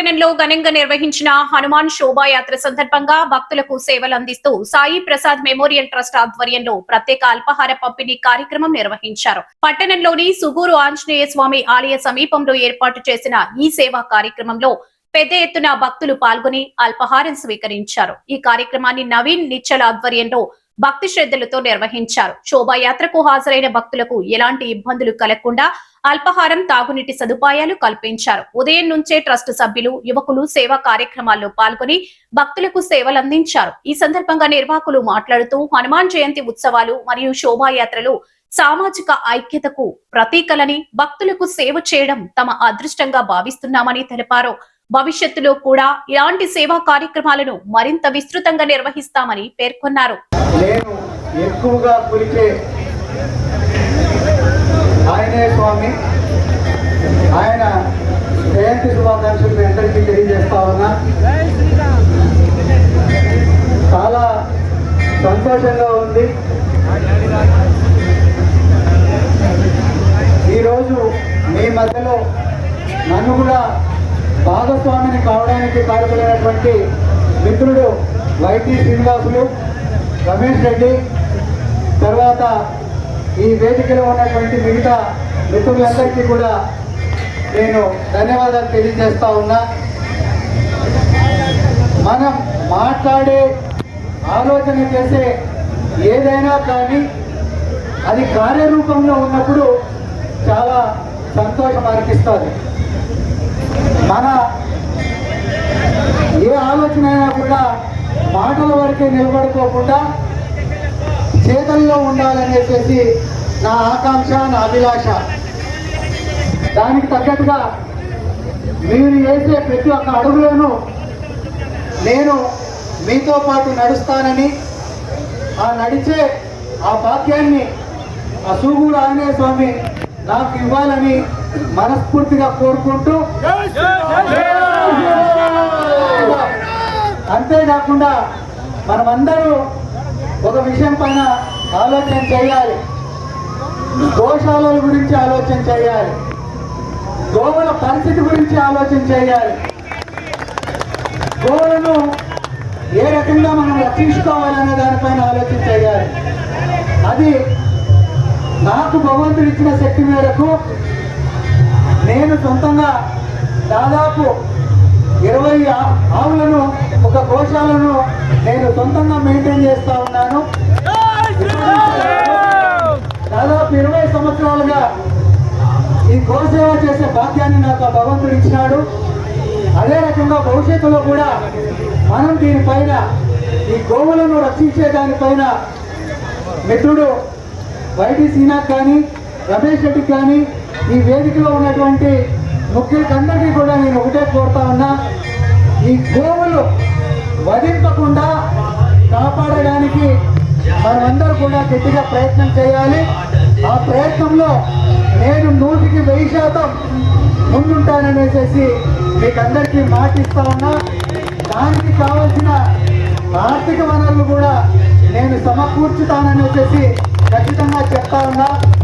పట్టణంలో ఘనంగా నిర్వహించిన హనుమాన్ శోభాయాత్ర సందర్భంగా భక్తులకు సేవలు అందిస్తూ సాయి ప్రసాద్ మెమోరియల్ ట్రస్ట్ ఆధ్వర్యంలో ప్రత్యేక అల్పాహార పంపిణీ కార్యక్రమం నిర్వహించారు. పట్టణంలోని సుగూరు ఆంజనేయ స్వామి ఆలయ సమీపంలో ఏర్పాటు చేసిన ఈ సేవా కార్యక్రమంలో పెద్ద ఎత్తున భక్తులు పాల్గొని అల్పాహారం స్వీకరించారు. ఈ కార్యక్రమాన్ని నవీన్ నిచ్చల ఆధ్వర్యంలో భక్తి శ్రద్ధలతో నిర్వహించారు. శోభాయాత్రకు హాజరైన భక్తులకు ఎలాంటి ఇబ్బందులు కలగకుండా అల్పాహారం, తాగునీటి సదుపాయాలు కల్పించారు. ఉదయం నుంచే ట్రస్ట్ సభ్యులు, యువకులు సేవా కార్యక్రమాల్లో పాల్గొని భక్తులకు సేవలు అందించారు. ఈ సందర్భంగా నిర్వాహకులు మాట్లాడుతూ హనుమాన్ జయంతి ఉత్సవాలు మరియు శోభాయాత్రలు సామాజిక ఐక్యతకు ప్రతీకలని, భక్తులకు సేవ చేయడం తమ అదృష్టంగా భావిస్తున్నామని తెలిపారు. భవిష్యత్తులో కూడా ఇలాంటి సేవా కార్యక్రమాలను మరింత విస్తృతంగా నిర్వహిస్తామని పేర్కొన్నారు. నేను ఎక్కువగా కొలిచే ఆయనే స్వామి, ఆయన జయంతి శుభాకాంక్షలు అందరికీ తెలియజేస్తా ఉన్నా. చాలా సంతోషంగా ఉంది. ఈరోజు మీ మధ్యలో నన్ను కూడా భాగస్వామిని కావడానికి కారణమైనటువంటి మిత్రుడు వైటీ శ్రీనివాసులు, రమేష్ రెడ్డి, తర్వాత ఈ వేదికలో ఉన్నటువంటి మిగతా మిత్రులందరికీ కూడా నేను ధన్యవాదాలు తెలియజేస్తా ఉన్నా. మనం మాట్లాడే, ఆలోచన చేసే ఏదైనా కానీ అది కార్యరూపంలో ఉన్నప్పుడు చాలా సంతోషం అనిపిస్తుంది. మన ఏ ఆలోచన అయినా కూడా మాటల వరకే నిలబడుకోకుండా చేతల్లో ఉండాలనేసి నా ఆకాంక్ష, నా అభిలాష. దానికి తగ్గట్టుగా మీరు వేసే ప్రతి ఒక్క అడుగులోనూ నేను మీతో పాటు నడుస్తానని, ఆ నడిచే ఆ భాగ్యాన్ని ఆ సూగూరు ఆంజనేయ స్వామి నాకు ఇవ్వాలని మనస్ఫూర్తిగా కోరుకుంటూ, అంతేకాకుండా మనమందరూ ఒక విషయం పైన ఆలోచన చేయాలి. గోశాలల గురించి ఆలోచన చేయాలి, గోవుల పరిస్థితి గురించి ఆలోచన చేయాలి, గోవులను ఏ రకంగా మనం రక్షించుకోవాలనే దానిపైన ఆలోచన చేయాలి. అది నాకు భగవంతుడు ఇచ్చిన శక్తి మేరకు నేను సొంతంగా దాదాపు 20 ఆవులను, ఒక గోశాలను నేను సొంతంగా మెయింటైన్ చేస్తా ఉన్నాను. దాదాపు 20 సంవత్సరాలుగా ఈ గోసేవ చేసే భాగ్యాన్ని నాకు ఆ భగవంతుడు ఇచ్చినాడు. అదే రకంగా భవిష్యత్తులో కూడా మనం దీనిపైన, ఈ గోవులను రక్షించే దానిపైన మిత్రుడు వైటీ శ్రీనాథ్ కానీ, రమేష్ రెడ్డి కానీ, ఈ వేదికలో ఉన్నటువంటి ముఖ్యులకందరికీ కూడా నేను ఒకటే కోరుతా ఉన్నా, ఈ గోవులు వధింపకుండా కాపాడడానికి మనమందరూ కూడా గట్టిగా ప్రయత్నం చేయాలి. ఆ ప్రయత్నంలో నేను 100% ముందుంటాననేసి మీకందరికీ మాటిస్తా ఉన్నా. దానికి కావాల్సిన ఆర్థిక వనరులు కూడా నేను సమకూర్చుతాననేసి ఖచ్చితంగా చెప్తా ఉన్నా.